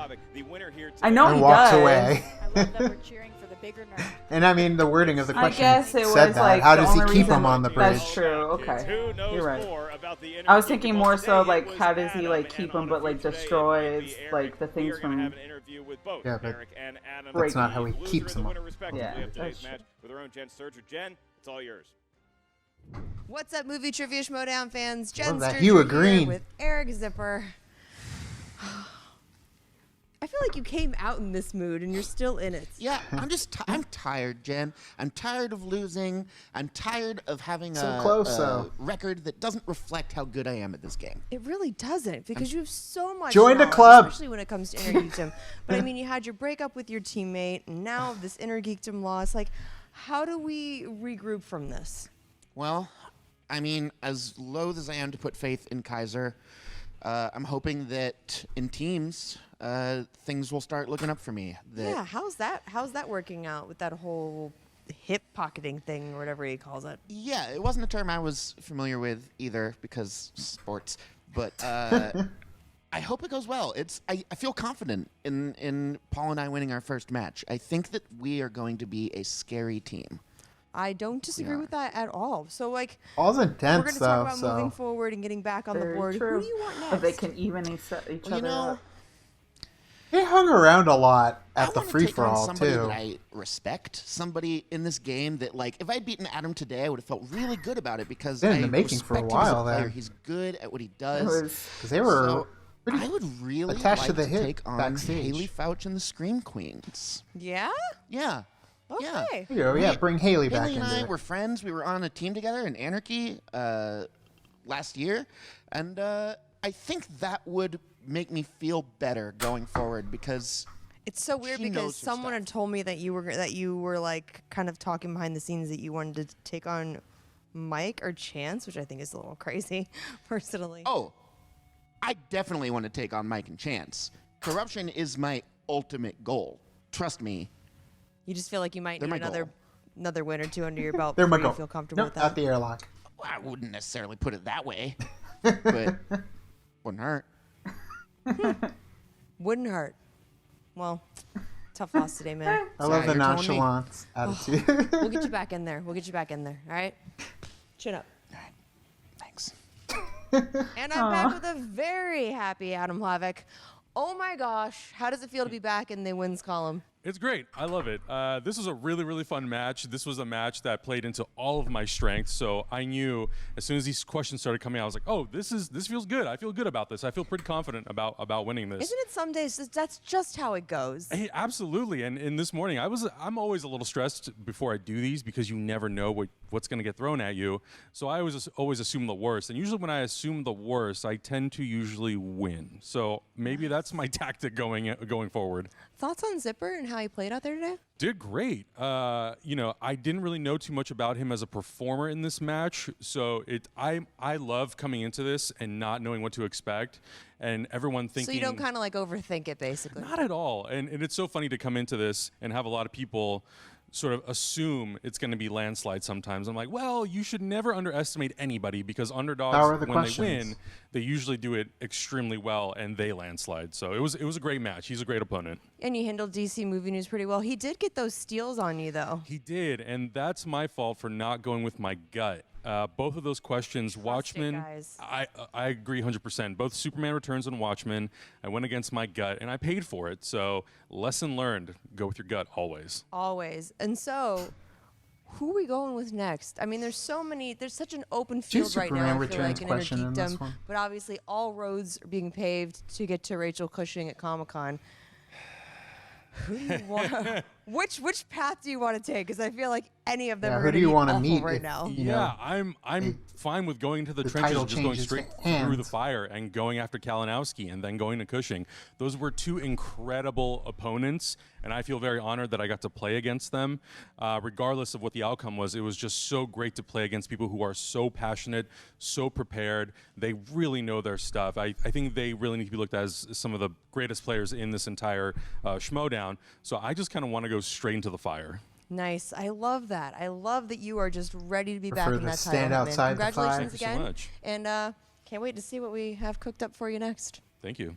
I know And he walks does. away. I love that we're cheering for the bigger nerd. And I mean, the wording of the I question guess it said was that. like How the does he only keep reason- him on the bridge? That's true. Okay, Who knows you're right. more about the I was interview? thinking Because more so today like it was how does he Adam, like and keep on him, the but like future today, it destroys might be Eric. like the We things are gonna from. have an interview with both Yeah, but Eric and Adam. that's not how he The loser keeps and the them. winner, respectively, Yeah, of today's that's match with our own Jen Sturger. Jen, it's all yours. What's up, movie trivia Schmoedown fans? Love Jen that Sturger hue of here green. with Eric Zipper. I feel like you came out in this mood and you're still in it. Yeah, I'm tired, Jen. I'm tired of losing. I'm tired of having a record that doesn't reflect how good I am at this game. It really doesn't, because you have so much Join the knowledge, club. especially when it comes to inner geekdom. But I mean, you had your breakup with your teammate, and now this inner geekdom loss. Like, how do we regroup from this? Well, I mean, as loath as I am to put faith in Kaiser, I'm hoping that in teams, things will start looking up for me. Yeah, how's that working out with that whole hip pocketing thing or whatever he calls it? Yeah, it wasn't a term I was familiar with either because sports, but I hope it goes well. I feel confident in Paul and I winning our first match. I think that we are going to be a scary team. I don't disagree with that at all. So, like, all's intense, we're going to talk about moving forward and getting back on the board. True. Who do you want next? But they can even each other up. They hung around a lot at the I want to free take for on all somebody too. that I respect, somebody in this game that, like, if I'd beaten Adam today, I would have felt really good about it because Been in I the making for a respect him as while player. there. He's good at what he does. Because they were So pretty I would really attached like to the hip take on backstage. Haley Fouch and the Scream Queens. Yeah? Yeah. Okay. Yeah. You know, yeah, bring Haley back Haley and into I it. were friends. We were on a team together in Anarchy last year, and I think that would make me feel better going forward because It's so weird she because knows her someone stuff. had told me that you were like kind of talking behind the scenes that you wanted to take on Mike or Chance, which I think is a little crazy, personally. Oh, I definitely want to take on Mike and Chance. Corruption is my ultimate goal. Trust me. You just feel like you might They're need my goal. another win or two under your belt There before we you go. feel comfortable Nope, with that. at the airlock. Well, I wouldn't necessarily put it that way, but wouldn't hurt. Wouldn't hurt. Well, tough loss today, man. I love the you're telling me. nonchalance attitude. We'll get you back in there. We'll get you back in there. All right? Chin up. All right. Thanks. And I'm back with a very happy Adam Hlavac. Oh my gosh, how does it feel to be back in the wins column? It's great. I love it. This was a really, really fun match. This was a match that played into all of my strengths. So I knew as soon as these questions started coming out, I was like, "Oh, this feels good. I feel good about this. I feel pretty confident about winning this." Isn't it some days that's just how it goes? Hey, absolutely. And this morning, I'm always a little stressed before I do these because you never know what's going to get thrown at you. So I always assume the worst. And usually when I assume the worst, I tend to usually win. So maybe that's my tactic going forward. Thoughts on Zipper and how he played out there today? Did great. I didn't really know too much about him as a performer in this match, so I love coming into this and not knowing what to expect, and everyone thinking. So you don't kind of like overthink it, basically. Not at all, and it's so funny to come into this and have a lot of people sort of assume it's going to be landslide sometimes. I'm like, well, you should never underestimate anybody because underdogs, when they win, they usually do it extremely well and they landslide. So it was a great match. He's a great opponent. And you handled DC Movie News pretty well. He did get those steals on you, though. He did, and that's my fault for not going with my gut. Both of those questions, Watchmen, I agree 100%. Both Superman Returns and Watchmen, I went against my gut, and I paid for it. So lesson learned, go with your gut always. Always. And so, who are we going with next? I mean, there's such an open field right now, I feel like, in Geekdom. But obviously, all roads are being paved to get to Rachel Cushing at Comic-Con. Who do you want? Which path do you want to take? Because I feel like any of them are going to be awful right now. Yeah, I'm fine with going to the trenches and just going straight through the fire and going after Kalinowski and then going to Cushing. Those were two incredible opponents, and I feel very honored that I got to play against them. Regardless of what the outcome was, it was just so great to play against people who are so passionate, so prepared. They really know their stuff. I think they really need to be looked at as some of the greatest players in this entire Schmoedown. So I just kind of want to go straight into the fire. Nice. I love that. I love that you are just ready to be back in that title. Stand outside Congratulations the fire. again. Thank you so much. And can't wait to see what we have cooked up for you next. Thank you.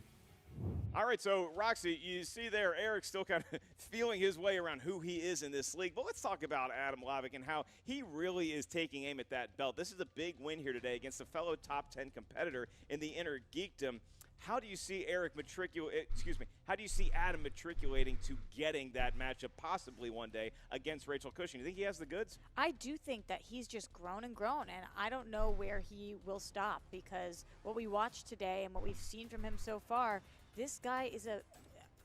All right, so Roxy, you see there, Eric's still kind of feeling his way around who he is in this league. But let's talk about Adam Hlavac and how he really is taking aim at that belt. This is a big win here today against a fellow top 10 competitor in the Inner Geekdom. How do you see How do you see Adam matriculating to getting that matchup possibly one day against Rachel Cushing? Do you think he has the goods? I do think that he's just grown and grown, and I don't know where he will stop because what we watched today and what we've seen from him so far, this guy is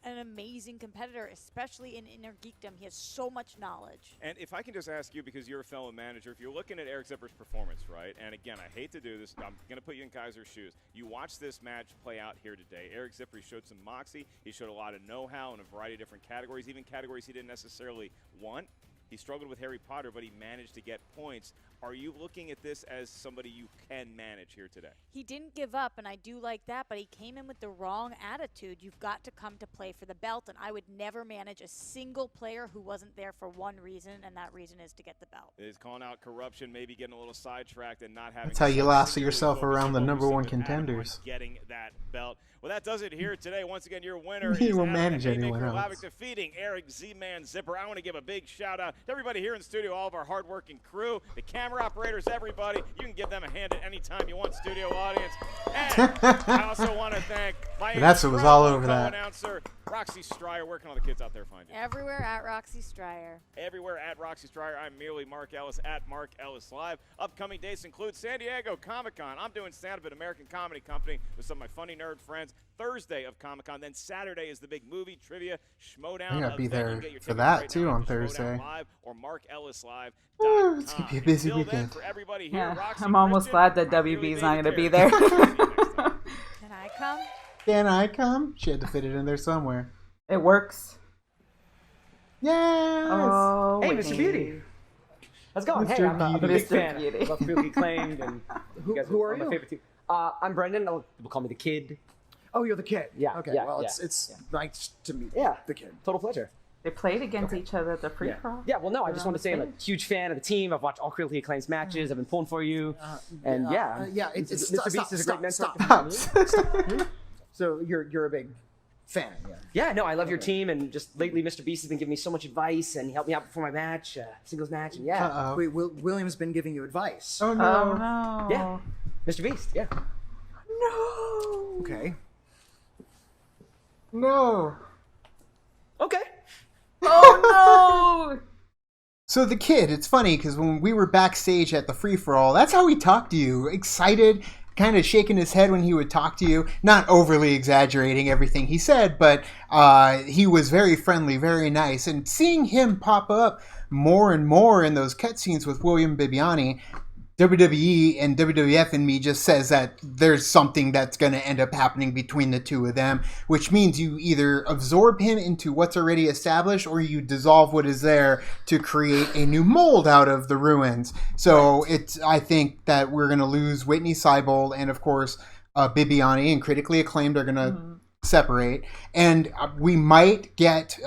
an amazing competitor, especially in inner geekdom. He has so much knowledge. And if I can just ask you, because you're a fellow manager, if you're looking at Eric Zipper's performance, right, and again, I hate to do this, I'm going to put you in Kaiser's shoes. You watch this match play out here today. Eric Zipper showed some moxie. He showed a lot of know-how in a variety of different categories, even categories he didn't necessarily want. He struggled with Harry Potter, but he managed to get points. Are you looking at this as somebody you can manage here today? He didn't give up, and I do like that, but he came in with the wrong attitude. You've got to come to play for the belt, and I would never manage a single player who wasn't there for one reason, and that reason is to get the belt. Is calling out corruption, maybe getting a little sidetracked and not having. That's how you lasso yourself around the number one contenders. Getting that belt. Well, that does it here today. Once again, your winner He is will Adam manage Haymaker anyone else. Hlavac, defeating Eric Z-Man Zipper. I want to give a big shout out to everybody here in the studio, all of our hardworking crew, the camera operators, everybody. You can give them a hand at any time you want, studio audience. And I also want to thank my That's what was all over that. co-announcer, Roxy Stryer. Where can all the kids out there find you? Everywhere at Roxy Stryer. Everywhere at Roxy Stryer. I'm merely Mark Ellis at Mark Ellis Live. Upcoming dates include San Diego Comic-Con. I'm doing stand-up at American Comedy Company with some of my funny nerd friends. Thursday of Comic-Con. Then Saturday is the big movie trivia Schmoedown. I'm gonna be there for tickets that right too now on at Thursday. Live or MarkEllisLive.com. Ooh, it's gonna be a busy Until then, weekend. for everybody here, Yeah, Roxy, I'm almost Christian, glad that I'm WB really is not going to be David there. Carey. See you next time. Can I come? Can I come? She had to fit it in there somewhere. It works. Yes. Oh, Hey, Whitney. Mr. Beauty. How's it going? Mr. Hey, I'm a big Beauty. fan. Mr. Beauty. Love Critically Acclaimed, and you guys who are my you? favorite too. I'm Brendan. People call me the Kid. Oh, you're the kid. Yeah, Okay. yeah, well, yeah, it's nice to meet Yeah. the kid. Total pleasure. They played against each other at the free Yeah. for all. Yeah. Well, no, I just Around want to say I'm a the stage. huge fan of the team. I've watched all Critically Acclaimed matches. I've been pulling for you, and yeah, It's Mr. Beast is a great mentor. Stop. So you're a big fan. Yeah. Yeah, no, I love your team, and just lately, Mr. Beast has been giving me so much advice, and he helped me out before my match, singles match, and yeah. Uh-oh. Wait, William's been giving you advice. Oh Oh no. no. Yeah. Mr. Beast, yeah. No. Okay. No. Okay. Oh no. So the kid, it's funny because when we were backstage at the free-for-all, that's how he talked to you. Excited, kind of shaking his head when he would talk to you. Not overly exaggerating everything he said, but he was very friendly, very nice. And seeing him pop up more and more in those cutscenes with William Bibiani, WWE and WWF in me just says that there's something that's going to end up happening between the two of them, which means you either absorb him into what's already established or you dissolve what is there to create a new mold out of the ruins. So I think that we're going to lose Whitney Seibold and, of course, Bibiani and Critically Acclaimed are going to separate. And we might get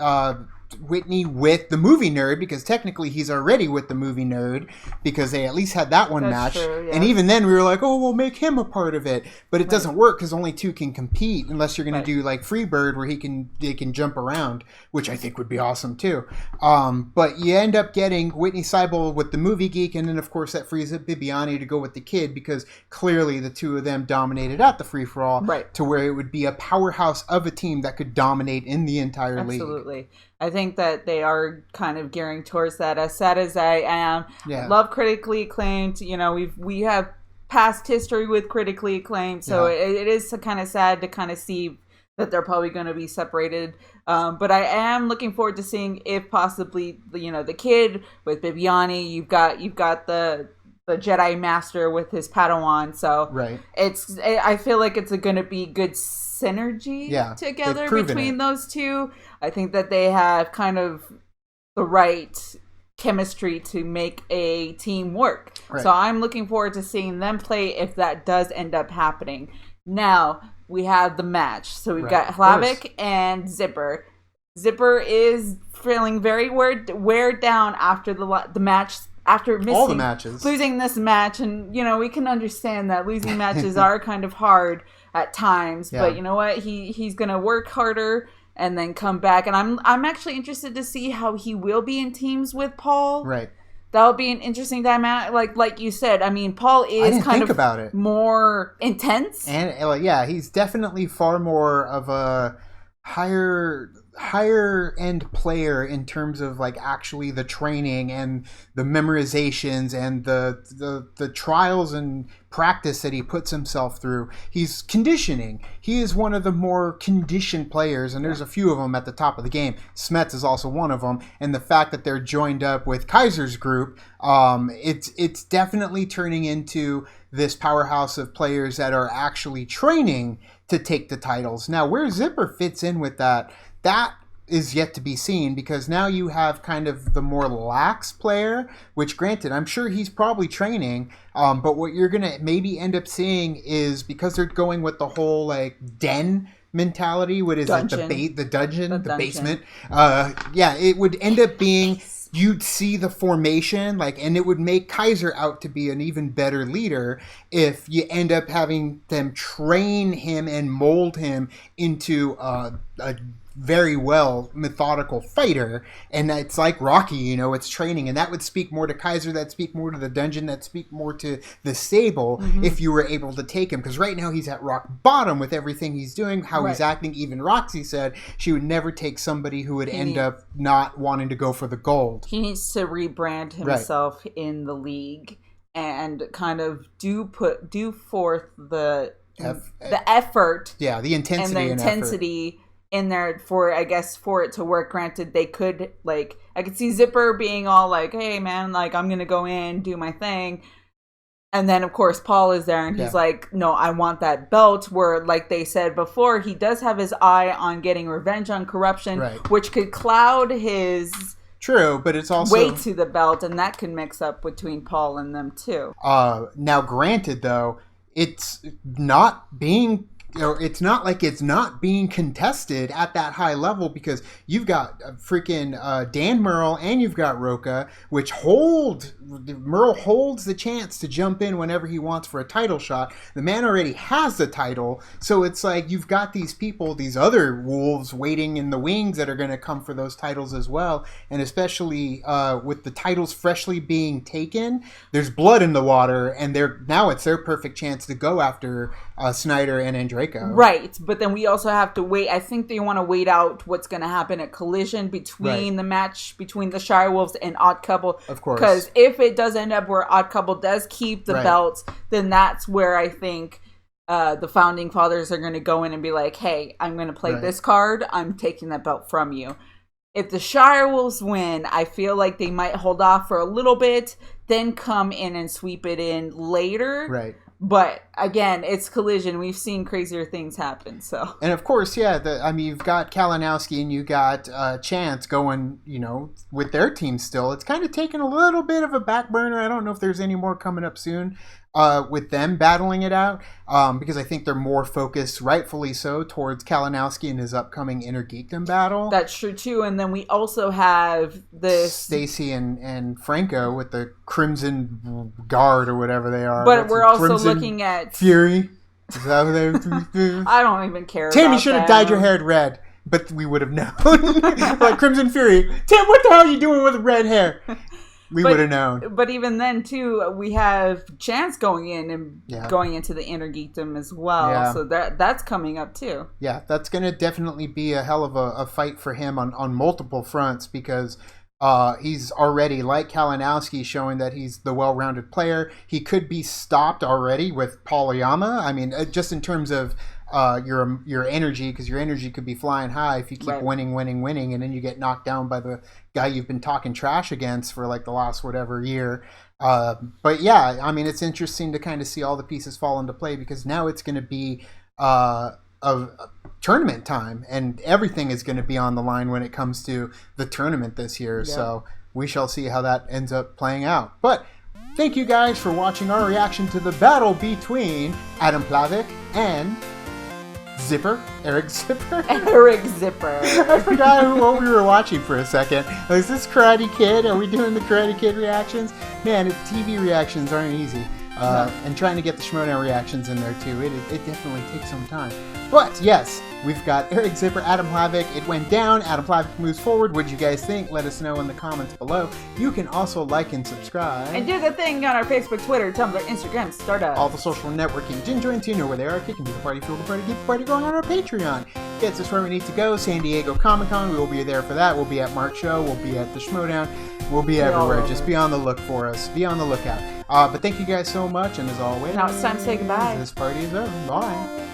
Whitney with the movie nerd, because technically he's already with the movie nerd because they at least had that one match. True, yeah. And even then we were like, oh, we'll make him a part of it. But it doesn't work because only two can compete unless you're going to do like Freebird where they can jump around, which I think would be awesome too. But you end up getting Whitney Seibold with the movie geek, and then of course that frees up Bibiani to go with the kid because clearly the two of them dominated at the free-for-all to where it would be a powerhouse of a team that could dominate in the entire league. Absolutely. I think that they are kind of gearing towards that. As sad as I am, Yeah. love Critically Acclaimed. You know, we have past history with Critically Acclaimed, so it is kind of sad to kind of see that they're probably going to be separated. But I am looking forward to seeing if possibly the kid with Bibiani. You've got the Jedi Master with his Padawan. So I feel like it's going to be good synergy together between those two. I think that they have kind of the right chemistry to make a team work. Right. So I'm looking forward to seeing them play if that does end up happening. Now we have the match. So we've got Hlavac and Zipper. Zipper is feeling very wear down after the match. After missing all the matches, losing this match, and we can understand that losing matches are kind of hard at times. But you know what? He's gonna work harder and then come back. And I'm actually interested to see how he will be in teams with Paul. Right. That'll be an interesting dynamic. Like you said, I mean, Paul is kind of more intense. And he's definitely far more of a higher higher end player in terms of like actually the training and the memorizations and the trials and practice that he puts himself through. He's conditioning. He is one of the more conditioned players, and there's a few of them at the top of the game. Smets is also one of them, and the fact that they're joined up with Kaiser's group, it's definitely turning into this powerhouse of players that are actually training to take the titles. Now, where Zipper fits in with that is yet to be seen, because now you have kind of the more lax player, which granted, I'm sure he's probably training, but what you're going to maybe end up seeing is, because they're going with the whole like den mentality, what is Dungeon. it, the dungeon, the dungeon. basement, it would end up being, you'd see the formation, like, and it would make Kaiser out to be an even better leader if you end up having them train him and mold him into a very well methodical fighter. And it's like Rocky, it's training, and that would speak more to Kaiser, that speak more to the dungeon, that speak more to the stable, if you were able to take him, because right now he's at rock bottom with everything he's doing, how he's acting. Even Roxy said she would never take somebody who would end up not wanting to go for the gold. He needs to rebrand himself in the league and kind of do forth the effort, the intensity in there for it to work. Granted, they could, like, I could see Zipper being all like, hey man, like, I'm gonna go in, do my thing, and then of course Paul is there and he's like, no, I want that belt, where, like they said before, he does have his eye on getting revenge on corruption, which could cloud his but it's also way to the belt, and that can mix up between Paul and them too. Now granted though, it's not like it's not being contested at that high level, because you've got freaking Dan Murrell and you've got Roca, which Murrell holds the chance to jump in whenever he wants for a title shot. The man already has the title, so it's like you've got these people, these other wolves waiting in the wings that are going to come for those titles as well. And especially with the titles freshly being taken, there's blood in the water, and now it's their perfect chance to go after Snyder and Andrade. Right, but then we also have to wait. I think they want to wait out what's going to happen at Collision between the match between the Shire Wolves and Odd Couple. Of course. Because if it does end up where Odd Couple does keep the belts, then that's where I think the Founding Fathers are going to go in and be like, hey, I'm going to play this card. I'm taking that belt from you. If the Shire Wolves win, I feel like they might hold off for a little bit, then come in and sweep it in later. Right. But again, it's Collision. We've seen crazier things happen. So, and of course, you've got Kalinowski and you got Chance going, with their team still. It's kind of taken a little bit of a back burner. I don't know if there's any more coming up soon with them battling it out, because I think they're more focused, rightfully so, towards Kalinowski and his upcoming Inner Geekdom battle. That's true too. And then we also have this Stacy and Franco with the Crimson Guard or whatever they are. But we're also looking at Fury. Is that what they? I don't even care. Tim, you should have dyed your hair red, but we would have known. Like Crimson Fury. Tim, what the hell are you doing with red hair? We would have known. But even then, too, we have Chance going in and going into the Inner Geekdom as well. Yeah. So that's coming up, too. Yeah, that's going to definitely be a hell of a fight for him on multiple fronts, because he's already, like Kalinowski, showing that he's the well-rounded player. He could be stopped already with Paul Oyama. I mean, just in terms of your energy, because your energy could be flying high if you keep winning, and then you get knocked down by the guy you've been talking trash against for like the last whatever year. But yeah, I mean, it's interesting to kind of see all the pieces fall into play, because now it's going to be a tournament time, and everything is going to be on the line when it comes to the tournament this year. Yeah. So we shall see how that ends up playing out. But thank you guys for watching our reaction to the battle between Adam Hlavac and Eric Zipper. I forgot what we were watching for a second. Is this Karate Kid? Are we doing the Karate Kid reactions? Man, TV reactions aren't easy. And trying to get the Schmoedown reactions in there too, it definitely takes some time. But yes, We've got Eric Zipper, Adam Hlavac. It went down. Adam Hlavac moves forward. What did you guys think? Let us know in the comments below. You can also like and subscribe. And do the thing on our Facebook, Twitter, Tumblr, Instagram, Stardust. All the social networking. Gin joints, you know where they are. Kicking to the party, fuel the party, keep the party going on our Patreon. Gets us where we need to go. San Diego Comic-Con. We will be there for that. We'll be at Mark's show. We'll be at the Schmoedown. We'll be everywhere. Just be on the look for us. Be on the lookout. But thank you guys so much. And as always, now it's time to say goodbye. This party is over. Bye.